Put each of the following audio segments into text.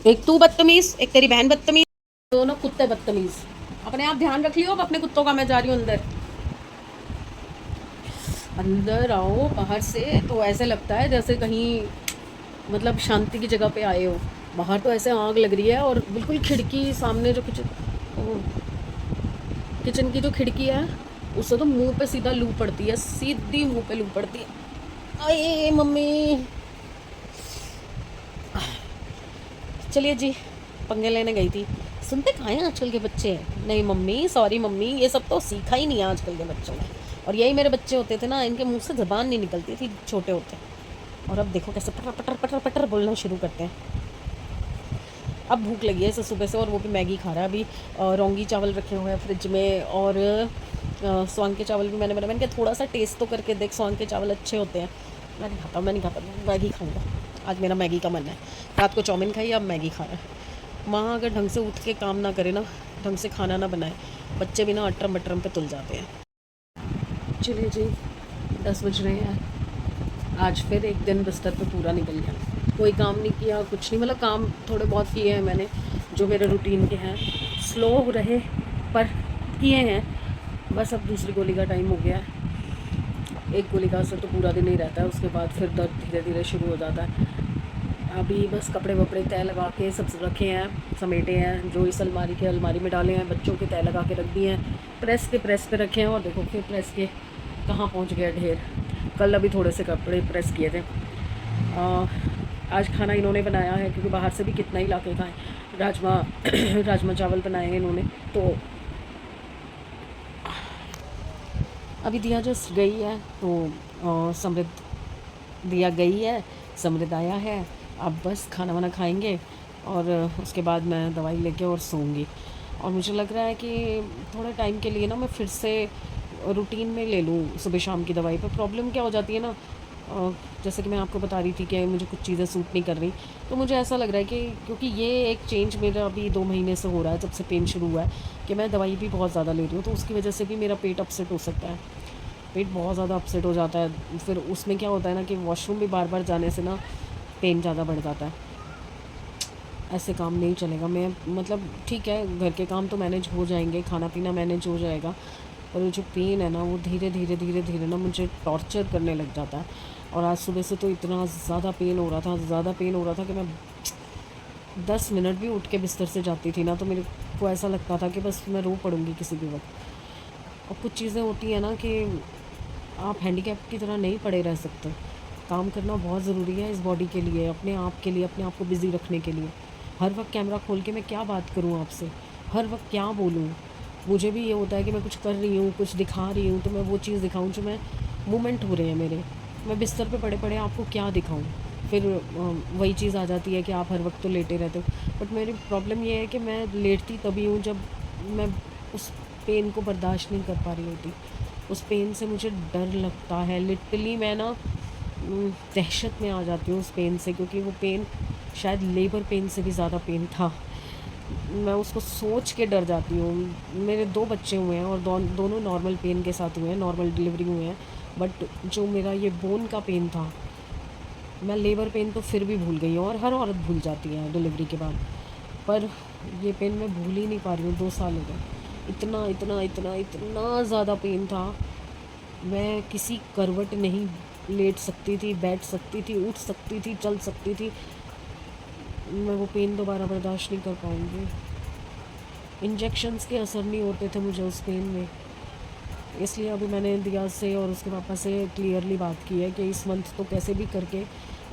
एक तू बदतमीज, एक तेरी बहन बदतमीज, दोनों कुत्ते बदतमीज। अपने आप ध्यान रख लियो। अब अपने कुत्तों का, मैं जा रही हूँ अंदर। अंदर आओ बाहर से तो ऐसे लगता है जैसे कहीं मतलब शांति की जगह पे आए हो। बाहर तो ऐसे आग लग रही है, और बिल्कुल खिड़की सामने जो किचन की जो खिड़की है उससे तो मुंह पे सीधा लू पड़ती है, सीधी मुंह पे लू पड़ती है। अये मम्मी, चलिए जी, पंगे लेने गई थी। सुनते कहाँ हैं आजकल के बच्चे? नहीं मम्मी, सॉरी मम्मी, ये सब तो सीखा ही नहीं है आजकल के बच्चों ने। और यही मेरे बच्चे होते थे ना, इनके मुंह से ज़बान नहीं निकलती थी छोटे होते। और अब देखो कैसे पटर पटर पटर पटर बोलना शुरू करते हैं। अब भूख लगी है इसे सुबह से, और वो भी मैगी खा रहा है अभी। रौंगी चावल रखे हुए हैं फ्रिज में, और स्वांग के चावल भी मैंने बनाया। मैंने कहा थोड़ा सा टेस्ट तो करके देख, स्वांग के चावल अच्छे होते हैं। मैं नहीं खाता, मैगी खाऊंगा। आज मेरा मैगी का मन है। रात को चाउमीन खाई, अब मैगी खा रहा है। माँ अगर ढंग से उठ के काम ना करे ना, ढंग से खाना ना बनाए, बच्चे भी ना अटरम बटरम पे तुल जाते हैं। चलिए जी, 10 बज रहे हैं। आज फिर एक दिन बिस्तर पे पूरा निकल गया। कोई काम नहीं किया, कुछ नहीं, मतलब काम थोड़े बहुत किए हैं मैंने जो मेरे रूटीन के हैं। स्लो रहे पर किए हैं। बस अब दूसरी गोली का टाइम हो गया है। एक गोली का असर तो पूरा दिन ही रहता है, उसके बाद फिर दर्द धीरे धीरे शुरू हो जाता है। अभी बस कपड़े वपड़े तय लगा के सब रखे हैं, समेटे हैं, जो इस अलमारी के अलमारी में डाले हैं, बच्चों के तय लगा के रख दिए हैं, प्रेस पे रखे हैं। और देखो फिर प्रेस के कहाँ पहुँच गया ढेर। कल अभी थोड़े से कपड़े प्रेस किए थे। आज खाना इन्होंने बनाया है, क्योंकि बाहर से भी कितना ही ला के खाएँ। राजमा राजमा चावल बनाए हैं इन्होंने। तो अभी दिया जस्ट गई है, तो समृद्ध दिया गई है, समृद्ध आया है। अब बस खाना वाना खाएंगे, और उसके बाद मैं दवाई लेके और सोऊंगी। और मुझे लग रहा है कि थोड़े टाइम के लिए ना मैं फिर से रूटीन में ले लूँ सुबह शाम की दवाई। पर प्रॉब्लम क्या हो जाती है ना, जैसे कि मैं आपको बता रही थी कि मुझे कुछ चीज़ें सूट नहीं कर रही। तो मुझे ऐसा लग रहा है कि क्योंकि ये एक चेंज मेरा अभी 2 महीने से हो रहा है, जब से पेन शुरू हुआ है, कि मैं दवाई भी बहुत ज़्यादा ले रही हूँ, तो उसकी वजह से भी मेरा पेट अपसेट हो सकता है। पेट बहुत ज़्यादा अपसेट हो जाता है। फिर उसमें क्या होता है ना कि वॉशरूम भी बार बार जाने से ना पेन ज़्यादा बढ़ जाता है। ऐसे काम नहीं चलेगा। मैं मतलब ठीक है, घर के काम तो मैनेज हो जाएंगे, खाना पीना मैनेज हो जाएगा, पर वो जो पेन है ना, वो धीरे धीरे धीरे धीरे ना मुझे टॉर्चर करने लग जाता है। और आज सुबह से तो इतना ज़्यादा पेन हो रहा था, ज़्यादा पेन हो रहा था कि मैं 10 मिनट भी उठ के बिस्तर से जाती थी ना, तो मेरे को ऐसा लगता था कि बस मैं रो पड़ूँगी किसी भी वक्त। और कुछ चीज़ें होती हैं ना कि आप हैंडीकैप की तरह नहीं पड़े रह सकते। काम करना बहुत ज़रूरी है इस बॉडी के लिए, अपने आप के लिए, अपने आप को बिज़ी रखने के लिए। हर वक्त कैमरा खोल के मैं क्या बात करूँ आपसे, हर वक्त क्या बोलूँ? मुझे भी ये होता है कि मैं कुछ कर रही हूँ, कुछ दिखा रही हूँ, तो मैं वो चीज़ दिखाऊँ जो मैं मूवमेंट हो रहे हैं मेरे। मैं बिस्तर पे पड़े पड़े आपको क्या दिखाऊँ? फिर वही चीज़ आ जाती है कि आप हर वक्त तो लेटे रहते हो। बट मेरी प्रॉब्लम ये है कि मैं लेटती तभी हूँ जब मैं उस पेन को बर्दाश्त नहीं कर पा रही होती। उस पेन से मुझे डर लगता है, लिटरली मैं ना दहशत में आ जाती हूँ उस पेन से, क्योंकि वो पेन शायद लेबर पेन से भी ज़्यादा पेन था। मैं उसको सोच के डर जाती हूँ। मेरे 2 बच्चे हुए हैं, और दोनों नॉर्मल पेन के साथ हुए हैं, नॉर्मल डिलीवरी हुए हैं। बट जो मेरा ये बोन का पेन था, मैं लेबर पेन तो फिर भी भूल गई हूँ, और हर औरत भूल जाती है डिलीवरी के बाद। पर ये पेन मैं भूल ही नहीं पा रही हूँ, 2 साल हो गए। इतना इतना इतना इतना ज़्यादा पेन था, मैं किसी करवट नहीं लेट सकती थी, बैठ सकती थी, उठ सकती थी, चल सकती थी। मैं वो पेन दोबारा बर्दाश्त नहीं कर पाऊँगी। इंजेक्शन्स के असर नहीं होते थे मुझे उस पेन में। इसलिए अभी मैंने दिया से और उसके पापा से क्लियरली बात की है कि इस मंथ तो कैसे भी करके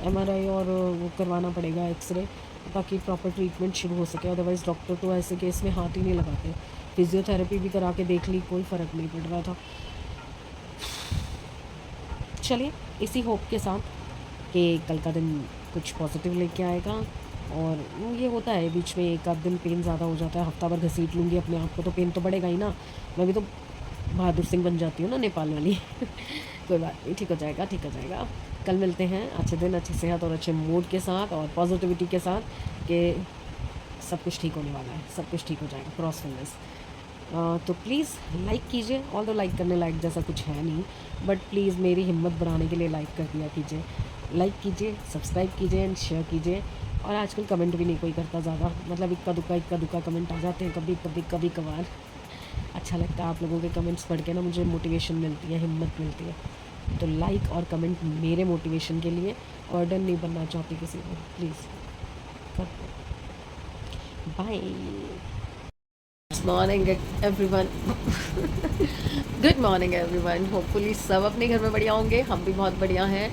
एमआरआई और वो करवाना पड़ेगा, एक्सरे, ताकि प्रॉपर ट्रीटमेंट शुरू हो सके। अदरवाइज़ डॉक्टर तो ऐसे केस में हाथ ही नहीं लगाते। फिज़ियोथेरेपी भी करा के देख ली, कोई फ़र्क नहीं पड़ रहा था। चलिए, इसी होप के साथ कि कल का दिन कुछ पॉजिटिव लेके आएगा। और ये होता है बीच में एक आध दिन पेन ज़्यादा हो जाता है, हफ्ता भर घसीट लूँगी अपने आप को तो पेन तो बढ़ेगा ही ना। मैं भी तो बहादुर सिंह बन जाती हूँ ना, नेपाल वाली। कोई बात नहीं, ठीक हो जाएगा, ठीक हो जाएगा। कल मिलते हैं अच्छे दिन, अच्छी सेहत और अच्छे मूड के साथ और पॉजिटिविटी के साथ, कि सब कुछ ठीक होने वाला है, सब कुछ ठीक हो जाएगा, क्रॉस फिंगर्स। तो प्लीज़ लाइक कीजिए, ऑल दो लाइक करने लायक जैसा कुछ है नहीं, बट प्लीज़ मेरी हिम्मत बढ़ाने के लिए लाइक कर दिया कीजिए। लाइक कीजिए, सब्सक्राइब कीजिए एंड शेयर कीजिए। और आजकल कमेंट भी नहीं कोई करता ज़्यादा, मतलब इक्का दुक्का कमेंट आ जाते हैं कभी कभी कभी कभार। अच्छा लगता है आप लोगों के कमेंट्स पढ़ के ना, मुझे मोटिवेशन मिलती है, हिम्मत मिलती है। तो लाइक और कमेंट मेरे मोटिवेशन के लिए। ऑर्डर नहीं बनना चाहती किसी को, प्लीज़ कर दो। Bye. Morning everyone. Good morning everyone. Hopefully सब अपने घर में बढ़िया होंगे, हम भी बहुत बढ़िया हैं।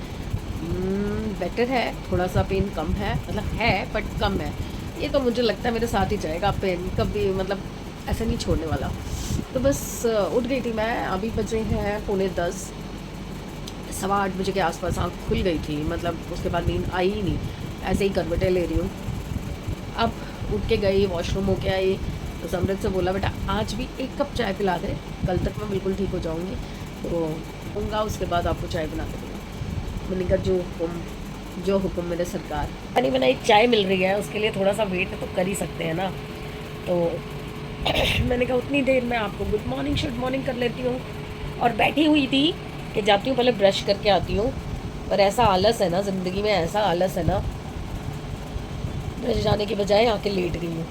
बेटर है, थोड़ा सा पेन कम है, मतलब है बट कम है। ये तो मुझे लगता है मेरे साथ ही जाएगा पेन, कभी मतलब ऐसे नहीं छोड़ने वाला। तो बस उठ गई थी मैं, अभी बजे हैं 9:45, 8:15 बजे के आसपास आँख खुल गई थी, मतलब उसके बाद नींद आई ही नहीं, ऐसे ही करवटें ले रही हूँ। अब उठ के गई, वॉशरूम होके आई, तो समृद्ध से बोला बेटा आज भी 1 कप चाय पिला दे, कल तक मैं बिल्कुल ठीक हो जाऊँगी, तो आऊँगा उसके बाद आपको चाय बना के दूँगा। मैंने कहा जो हुक्म मेरे सरकार। बनी बनाई चाय मिल रही है, उसके लिए थोड़ा सा वेट तो कर ही सकते हैं ना। तो मैंने कहा उतनी देर में आपको गुड मॉर्निंग कर लेती हूँ। और बैठी हुई थी कि जाती हूँ पहले ब्रश करके आती हूँ, पर ऐसा आलस है ना ज़िंदगी में, ऐसा आलस है ना, ब्रश जाने के बजाय आके लेट गई हूँ।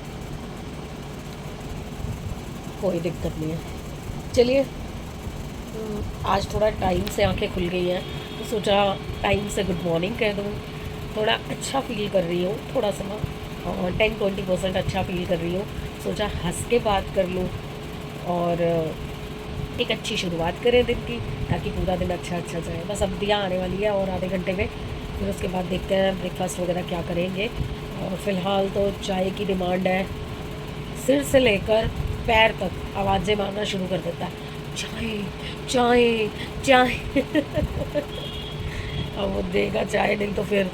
कोई दिक्कत नहीं है, चलिए। आज थोड़ा टाइम से आंखें खुल गई हैं, तो सोचा टाइम से गुड मॉर्निंग कह दूँ। थोड़ा अच्छा फील कर रही हूँ, थोड़ा सा ना 10-20% अच्छा फील कर रही हूँ। सोचा हंस के बात कर लूँ और एक अच्छी शुरुआत करें दिन की, ताकि पूरा दिन अच्छा जाए। बस अब दिया आने वाली है और आधे घंटे में, फिर उसके बाद देखते हैं ब्रेकफास्ट वगैरह क्या करेंगे। और फ़िलहाल तो चाय की डिमांड है, सिर से लेकर पैर तक आवाज़ें मारना शुरू कर देता है, चाय चाय चाय। अब वो देगा चाय, नहीं तो फिर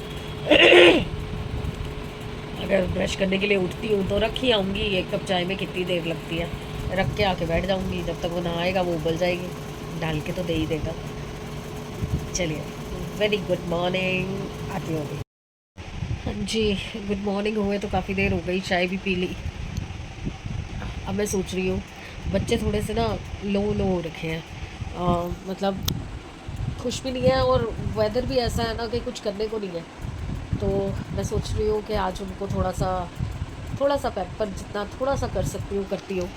अगर ब्रश करने के लिए उठती हूँ तो रख ही आऊँगी। 1 कप चाय में कितनी देर लगती है, रख के आके बैठ जाऊँगी, जब तक वो ना आएगा वो उबल जाएगी, डाल के तो दे ही देगा। चलिए, वेरी गुड मॉर्निंग आती होगी। हाँ जी, गुड मॉर्निंग हुए तो काफ़ी देर हो गई, चाय भी पी ली। अब मैं सोच रही हूँ, बच्चे थोड़े से ना लो हो रखे हैं, मतलब खुश भी नहीं है, और वेदर भी ऐसा है ना कि कुछ करने को नहीं है। तो मैं सोच रही हूँ कि आज उनको थोड़ा सा पेपर जितना थोड़ा सा कर सकती हूँ करती हूँ।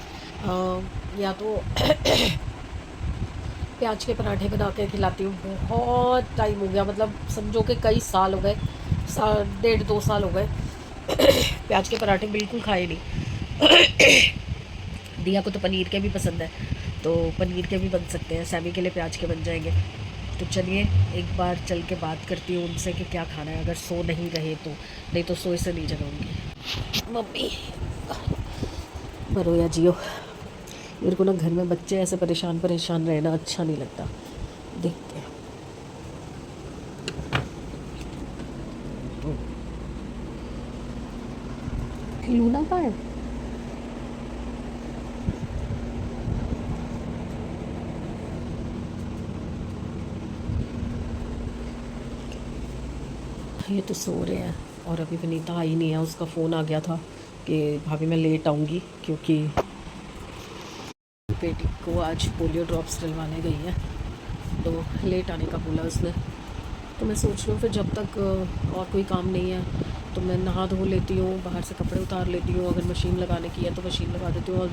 या तो प्याज के पराठे बना के खिलाती हूँ। बहुत टाइम हो गया, मतलब समझो कि कई साल हो गए, 1.5-2 साल हो गए प्याज के पराठे बिल्कुल खाए नहीं। दिया को तो पनीर के भी पसंद है, तो पनीर के भी बन सकते हैं, सैमी के लिए प्याज के बन जाएंगे। तो चलिए एक बार चल के बात करती हूँ उनसे कि क्या खाना है, अगर सो नहीं रहे तो, नहीं तो सोए से नहीं जगाऊंगी। मम्मी मरो या जियो, मेरे को ना घर में बच्चे ऐसे परेशान रहना अच्छा नहीं लगता। देखते हैं। लूना कहाँ है? ये तो सो रहे हैं, और अभी विनीता आई नहीं है, उसका फ़ोन आ गया था कि भाभी मैं लेट आऊँगी, क्योंकि बेटी को आज पोलियो ड्रॉप्स डलवाने गई है, तो लेट आने का बोला उसने। तो मैं सोच रही हूँ फिर जब तक और कोई काम नहीं है तो मैं नहा धो लेती हूँ, बाहर से कपड़े उतार लेती हूँ, अगर मशीन लगाने की है तो मशीन लगा देती हूँ। और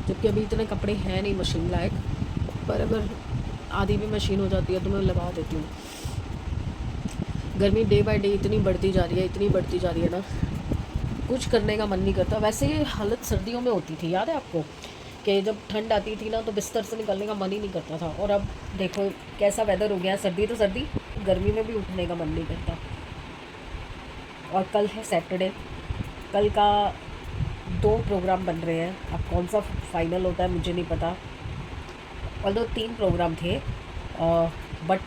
जबकि अभी इतने कपड़े हैं नहीं मशीन लायक, पर अगर आधी भी मशीन हो जाती है तो मैं लगा देती हूँ। गर्मी डे बाय डे इतनी बढ़ती जा रही है ना, कुछ करने का मन नहीं करता। वैसे ये हालत सर्दियों में होती थी, याद है आपको, कि जब ठंड आती थी ना तो बिस्तर से निकलने का मन ही नहीं करता था। और अब देखो कैसा वेदर हो गया, सर्दी तो सर्दी, गर्मी में भी उठने का मन नहीं करता। और कल है सैटरडे, कल का 2 प्रोग्राम बन रहे हैं, अब कौन सा फाइनल होता है मुझे नहीं पता। और 3 प्रोग्राम थे, बट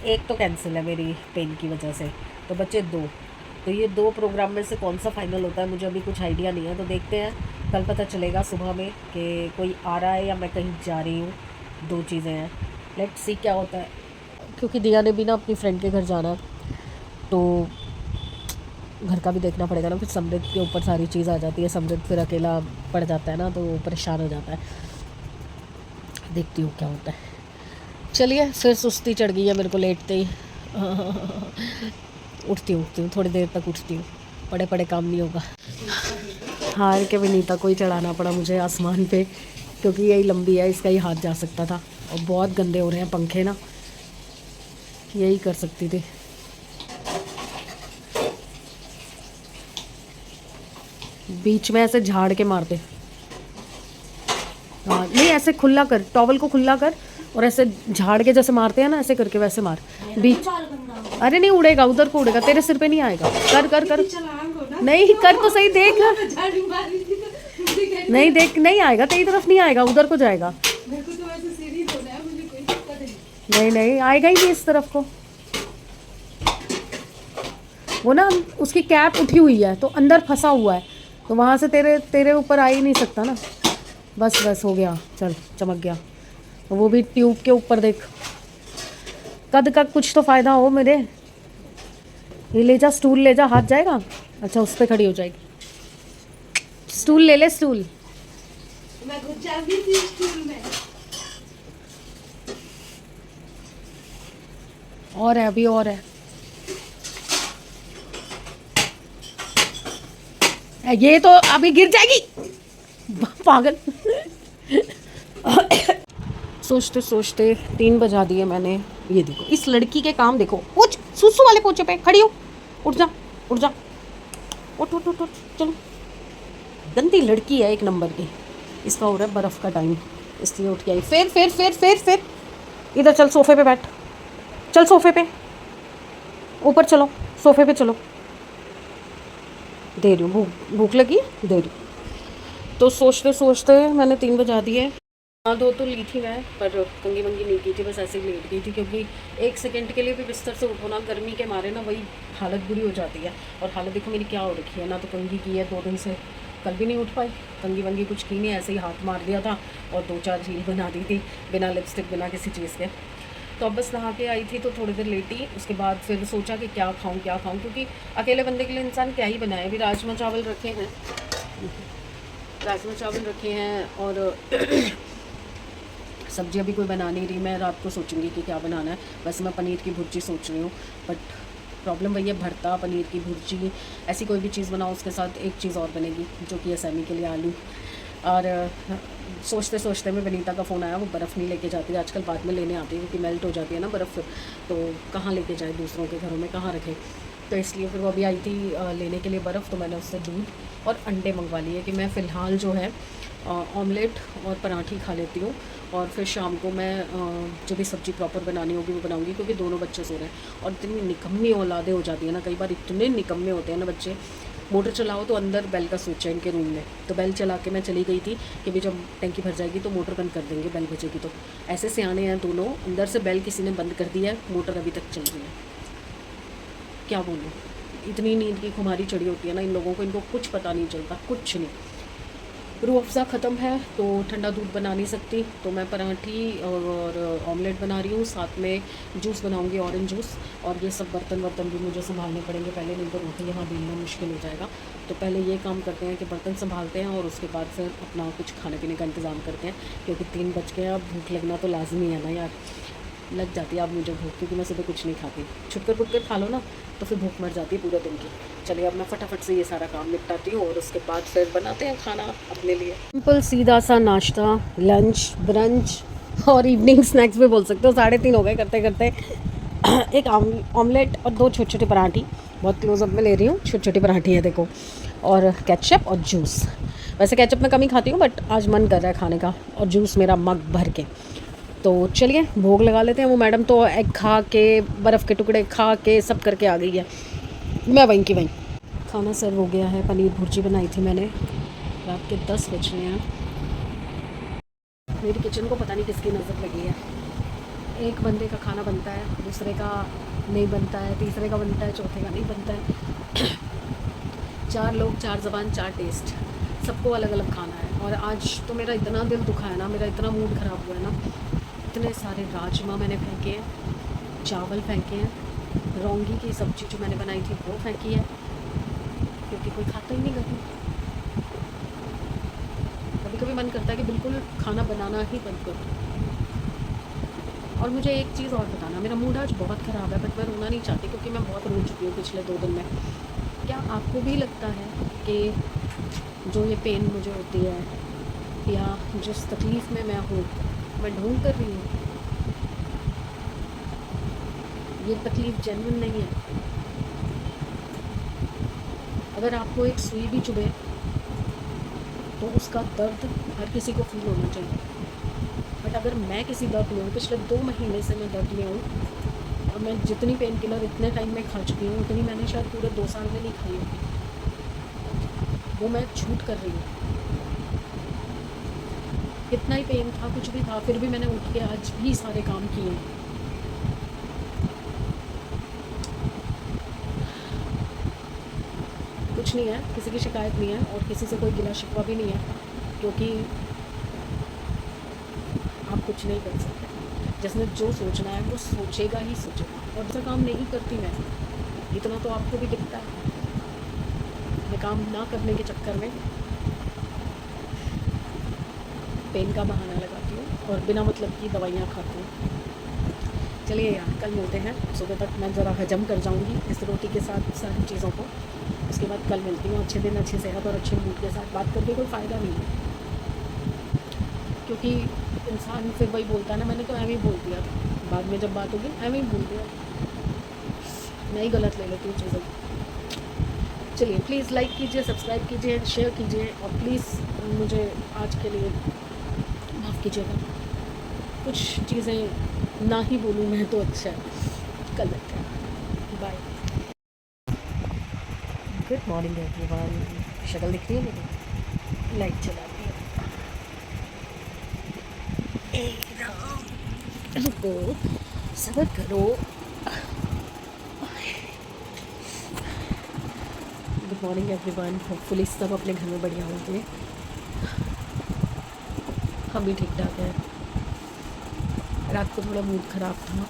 एक तो कैंसिल है मेरी पेन की वजह से, तो बचे 2। तो ये 2 प्रोग्राम में से कौन सा फाइनल होता है मुझे अभी कुछ आइडिया नहीं है, तो देखते हैं, कल पता चलेगा सुबह में कि कोई आ रहा है या मैं कहीं जा रही हूँ। 2 चीज़ें हैं, लेट्स सी क्या होता है। क्योंकि दिया ने भी ना अपनी फ्रेंड के घर जाना, तो घर का भी देखना पड़ेगा ना, फिर समृद्ध के ऊपर सारी चीज़ आ जाती है, समृद्ध फिर अकेला पड़ जाता है ना, तो वो परेशान हो जाता है। देखती हूँ क्या होता है। चलिए, फिर सुस्ती चढ़ गई है मेरे को लेटते ही। उठती हूँ थोड़ी देर तक उठती हूँ। पड़े पड़े काम नहीं होगा। हार के विनीता को ही चढ़ाना पड़ा मुझे आसमान पे, क्योंकि यही लंबी है, इसका ही हाथ जा सकता था। और बहुत गंदे हो रहे हैं पंखे ना, यही कर सकती थी। बीच में ऐसे झाड़ के मारते। हाँ नहीं, ऐसे खुला कर, टॉवल को खुला कर और ऐसे झाड़ के जैसे मारते हैं ना, ऐसे करके वैसे मार बीच। अरे नहीं उड़ेगा, उधर को उड़ेगा, तेरे सिर पे नहीं आएगा। कर कर कर, नहीं कर तो सही, देख। नहीं देख, नहीं आएगा तेरी तरफ, नहीं आएगा, उधर को जाएगा। नहीं नहीं आएगा ही नहीं इस तरफ को। वो ना उसकी कैप उठी हुई है तो अंदर फंसा हुआ है, तो वहाँ से तेरे ऊपर आ ही नहीं सकता ना। बस बस हो गया, चल चमक गया। वो भी ट्यूब के ऊपर देख, कद का कुछ तो फ़ायदा हो मेरे। ये ले जा, स्टूल ले जा, हाथ जाएगा। अच्छा उस पर खड़ी हो जाएगी। स्टूल ले ले, स्टूल। मैं घुस जाऊंगी थी स्टूल में। और है, अभी और है। ये तो अभी गिर जाएगी, पागल। सोचते सोचते 3 बजा दिए मैंने। ये देखो इस लड़की के काम देखो। उठ, सुसु वाले पोछे पे खड़ी हो, उठ जा उठ जा, उठ उठ उठ उठ, चलो। गंदी लड़की है एक नंबर की। इसका हो रहा है बर्फ़ का टाइम, इसलिए उठ के आई। फिर इधर चल, सोफे पे बैठ, चल सोफे पे, ऊपर चलो, सोफे पे चलो। दे रही हूँ, भूख लगी, दे रही हूँ। तो सोचते सोचते मैंने 3 बजा दिए। हाँ धो तो ली थी मैं, पर कंगी वंगी नहीं की थी, बस ऐसे ही लेट गई थी, क्योंकि 1 सेकंड के लिए भी बिस्तर से उठो ना, गर्मी के मारे ना वही हालत बुरी हो जाती है। और हालत देखो मेरी क्या हो रखी है ना, तो कंगी की है 2 दिन से, कल भी नहीं उठ पाई। कंगी वंगी कुछ की नहीं, ऐसे ही हाथ मार दिया था और 2-4 रील बना दी थी, बिना लिपस्टिक बिना किसी चीज़ के। तो अब बस नहा के आई थी तो थोड़ी देर लेटी। उसके बाद फिर सोचा कि क्या खाऊं, क्योंकि अकेले बंदे के लिए इंसान क्या ही बनाए। अभी राजमा चावल रखे हैं और सब्जी अभी कोई बना नहीं रही। मैं रात को सोचूंगी कि क्या बनाना है। वैसे मैं पनीर की भुर्जी सोच रही हूँ, बट प्रॉब्लम वही है, भरता, पनीर की भुर्जी, ऐसी कोई भी चीज़ बनाओ उसके साथ एक चीज़ और बनेगी, जो कि असैमी के लिए आलू। और सोचते सोचते में विनीता का फ़ोन आया। वो बर्फ़ नहीं लेके जाती आजकल, बाद में लेने आती है, क्योंकि मेल्ट हो जाती है ना बर्फ़, तो कहाँ लेके जाए, दूसरों के घरों में कहाँ रखे। तो इसलिए फिर वो अभी आई थी लेने के लिए बर्फ़। तो मैंने उससे दूध और अंडे मंगवा लिए कि मैं फ़िलहाल जो है ऑमलेट और पराठी खा लेती हूँ, और फिर शाम को मैं जो भी सब्ज़ी प्रॉपर बनानी होगी वो बनाऊँगी, क्योंकि दोनों बच्चे सो रहे हैं। और इतनी निकम्मी औलादे हो जाती है ना, कई बार इतने निकम्मे होते हैं ना बच्चे। मोटर चलाओ तो अंदर बेल का स्विच है इनके रूम में, तो बेल चला के मैं चली गई थी कि भी जब टंकी भर जाएगी तो मोटर बंद कर देंगे, बेल बजेगी। तो ऐसे सियाने हैं दोनों, अंदर से बेल किसी ने बंद कर दी है, मोटर अभी तक चल रही है। क्या बोलूँ, इतनी नींद की खुमारी चढ़ी होती है ना इन लोगों को, इनको कुछ पता नहीं चलता, कुछ नहीं। रूह अफ़ज़ा ख़त्म है तो ठंडा दूध बना नहीं सकती, तो मैं पराठी और ऑमलेट बना रही हूँ, साथ में जूस बनाऊँगी, ऑरेंज जूस। और ये सब बर्तन भी मुझे संभालने पड़ेंगे पहले, नहीं तो रोटी यहाँ बेलना मुश्किल हो जाएगा। तो पहले ये काम करते हैं कि बर्तन संभालते हैं, और उसके बाद फिर अपना कुछ खाने पीने का इंतज़ाम करते हैं, क्योंकि 3 बज गए, अब भूख लगना तो लाजमी है ना यार। लग जाती है अब मुझे भूख, क्योंकि मैं सुबह कुछ नहीं खाती। छुटकर खा लो ना तो फिर भूख मर जाती है पूरे दिन की। चलिए अब मैं फटाफट से ये सारा काम निपटाती हूँ, और उसके बाद फिर बनाते हैं खाना अपने लिए। सिंपल सीधा सा नाश्ता, लंच, ब्रंच और इवनिंग स्नैक्स भी बोल सकते हो। 3:30 हो गए करते करते। एक ऑमलेट और 2 छोटे छोटे पराठी, बहुत क्लोजअप में ले रही हूँ, छोटी छोटी पराठी है देखो, और केचप और जूस। वैसे केचप मैं कम ही खाती हूँ, बट आज मन कर रहा है खाने का, और जूस मेरा मग भर के। तो चलिए भोग लगा लेते हैं। वो मैडम तो एग खा के, बर्फ़ के टुकड़े खा के सब करके आ गई है, मैं वहीं की वहीं। खाना सर्व हो गया है। पनीर भुर्जी बनाई थी मैंने। रात के 10 बज रहे हैं। मेरी किचन को पता नहीं किसकी नज़र लगी है। एक बंदे का खाना बनता है, दूसरे का नहीं बनता है, तीसरे का बनता है, चौथे का नहीं बनता है। 4 लोग, 4 ज़बान, 4 टेस्ट, सबको अलग अलग खाना है। और आज तो मेरा इतना दिल दुखा है ना, मेरा इतना मूड ख़राब हुआ है ना। इतने सारे राजमा मैंने फेंके हैं, चावल फेंके हैं, रौंगी की सब्ज़ी जो मैंने बनाई थी वो फेंकी है, क्योंकि कोई खाता ही नहीं घर में। कभी कभी मन करता है कि बिल्कुल खाना बनाना ही बंद कर दूँ। और मुझे एक चीज़ और बताना, मेरा मूड आज बहुत ख़राब है, बट मैं रोना नहीं चाहती, क्योंकि मैं बहुत रो चुकी हूँ पिछले 2 दिन में। क्या आपको भी लगता है कि जो ये पेन मुझे होती है या जिस तकलीफ़ में मैं हूँ, मैं ढोंग कर रही हूँ? ये तकलीफ़ जेन्युइन नहीं है। अगर आपको एक सुई भी चुभे तो उसका दर्द हर किसी को फ़ील होना चाहिए। बट अगर मैं किसी दर्द में हूँ, पिछले 2 महीने से मैं दर्द में हूँ और मैं जितनी पेन किलर इतने टाइम में खा चुकी हूँ, उतनी मैंने शायद पूरे 2 साल में नहीं खाई होगी। वो मैं झूठ कर रही हूँ। कितना ही पेन था, कुछ भी था, फिर भी मैंने उठ के आज भी सारे काम किए हैं। कुछ नहीं है, किसी की शिकायत नहीं है और किसी से कोई गिला शिकवा भी नहीं है, क्योंकि आप कुछ नहीं कर सकते। जिसने जो सोचना है वो सोचेगा ही सोचेगा, और दूसरा काम नहीं करती मैं, इतना तो आपको भी दिखता है। मैं काम ना करने के चक्कर में पेन का बहाना लगाती हूँ और बिना मतलब की दवाइयाँ खाती हूँ। चलिए यार, कल मिलते हैं। सुबह तक मैं ज़रा हजम कर जाऊँगी इस रोटी के साथ सारी चीज़ों को। उसके बाद कल मिलती हूँ। अच्छे दिन, अच्छी सेहत और अच्छे मूड के साथ। बात करके कोई फ़ायदा नहीं है, क्योंकि इंसान फिर वही बोलता है ना, मैंने तो ऐਵੇਂ ही बोल दिया था, बाद में जब बात होगी ऐਵੇਂ ही बोल दिया। मैं ही गलत ले लेती हूँ चीज़ों को। चलिए, प्लीज़ लाइक कीजिए, सब्सक्राइब कीजिए, शेयर कीजिए और प्लीज़ मुझे आज के लिए माफ़ कीजिएगा। कुछ चीज़ें ना ही बोलूँ मैं तो अच्छा है। कल मिलते हैं। बाय। Good morning everyone. शक्ल दिख रही है मेरी? लाइट चला दी है। रुको, सब्र करो। Good morning everyone. होपफुली सब अपने घर में बढ़िया होंगे। हम भी ठीक ठाक हैं। रात को थोड़ा मूड ख़राब था,